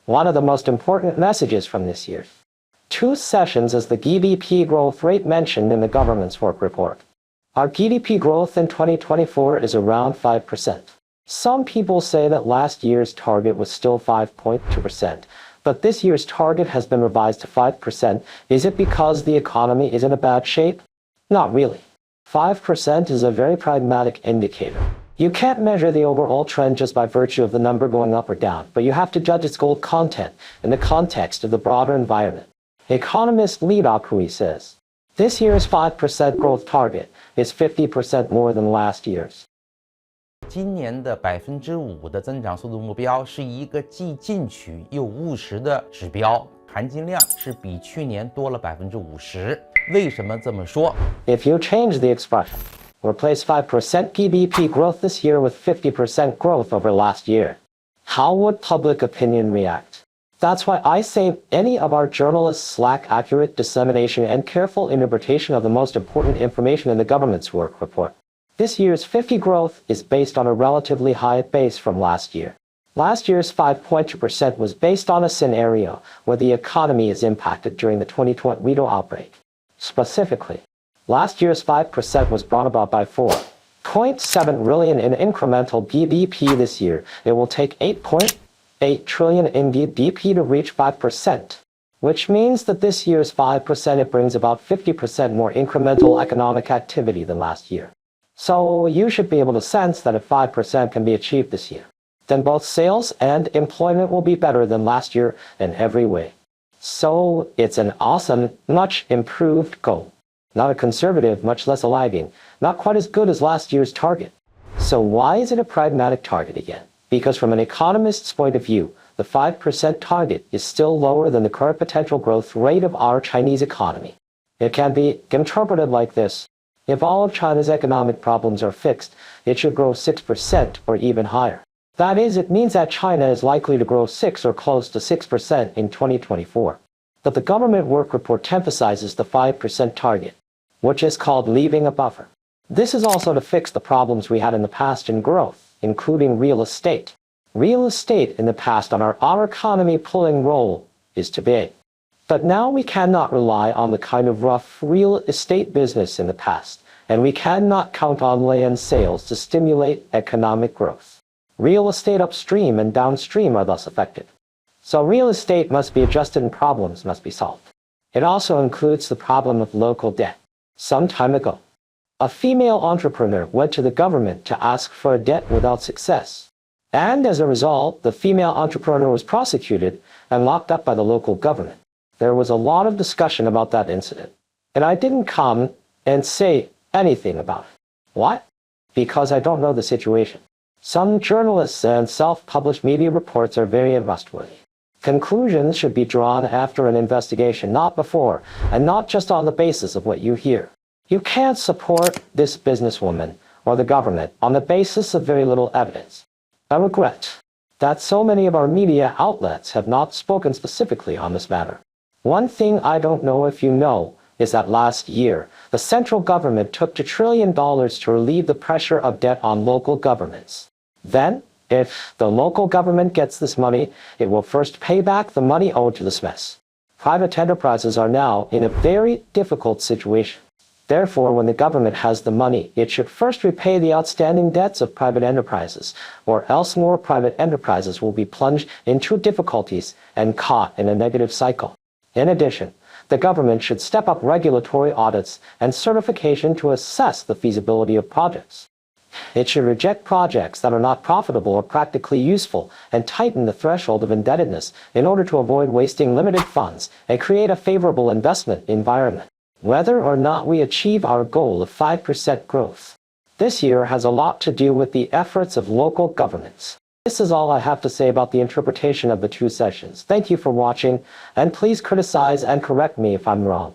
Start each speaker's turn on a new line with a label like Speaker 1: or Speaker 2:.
Speaker 1: One of the most important messages from this year. 2 sessions is the GDP growth rate mentioned in the government's work report. Our GDP growth in 2024 is around 5%. Some people say that last year's target was still 5.2%, but this year's target has been revised to 5%. Is it because the economy is in a bad shape? Not really. 5% is a very pragmatic indicator. You can't measure the overall trend just by virtue of the number going up or down, but you have to judge its goal content in the context of the broader environment. Economist Li Daokui says, this year's 5% growth target is 50% more than last year's.
Speaker 2: 今年的5%的增长速度目标是一个既进取又务实的指标，含金量是比去年多了50%。为什么这么说？
Speaker 1: If you change the expression, replace 5% GDP growth this year with 50% growth over last year, how would public opinion react? That's why I say any of our journalists lack accurate dissemination and careful interpretation of the most important information in the government's work report. This year's 50% growth is based on a relatively high base from last year. Last year's 5.2% was based on a scenario where the economy is impacted during the 2020 Wido outbreak. Specifically, last year's 5% was brought about by 4.7 trillion in incremental GDP this year. It will take 8.8 trillion in GDP to reach 5%, which means that this year's 5% it brings about 50% more incremental economic activity than last year. So you should be able to sense that if 5% can be achieved this year, then both sales and employment will be better than last year in every way. So it's an awesome, much improved goal. Not a conservative, much less a lagging, not quite as good as last year's target. So why is it a pragmatic target again? Because from an economist's point of view, the 5% target is still lower than the current potential growth rate of our Chinese economy. It can be interpreted like this. If all of China's economic problems are fixed, it should grow 6% or even higher. That is, it means that China is likely to grow 6 or close to 6% in 2024. But the government work report emphasizes the 5% target, which is called leaving a buffer. This is also to fix the problems we had in the past in growth, including real estate. Real estate in the past on our economy pulling role is too big. But now we cannot rely on the kind of rough real estate business in the past, and we cannot count on land sales to stimulate economic growth. Real estate upstream and downstream are thus affected. So real estate must be adjusted and problems must be solved. It also includes the problem of local debt. Some time ago, a female entrepreneur went to the government to ask for a debt without success. And as a result, the female entrepreneur was prosecuted and locked up by the local government. There was a lot of discussion about that incident, and I didn't come and say anything about it. Why? Because I don't know the situation. Some journalists and self-published media reports are very untrustworthy. Conclusions should be drawn after an investigation, not before, and not just on the basis of what you hear. You can't support this businesswoman or the government on the basis of very little evidence. I regret that so many of our media outlets have not spoken specifically on this matter. One thing I don't know if you know is that last year, the central government took $2 trillion to relieve the pressure of debt on local governments. Then, if the local government gets this money, it will first pay back the money owed to this mess. Private enterprises are now in a very difficult situation. Therefore, when the government has the money, it should first repay the outstanding debts of private enterprises, or else more private enterprises will be plunged into difficulties and caught in a negative cycle. In addition, the government should step up regulatory audits and certification to assess the feasibility of projects. It should reject projects that are not profitable or practically useful and tighten the threshold of indebtedness in order to avoid wasting limited funds and create a favorable investment environment. Whether or not we achieve our goal of 5% growth this year has a lot to do with the efforts of local governments. This is all I have to say about the interpretation of the 2 sessions. Thank you for watching, and please criticize and correct me if I'm wrong.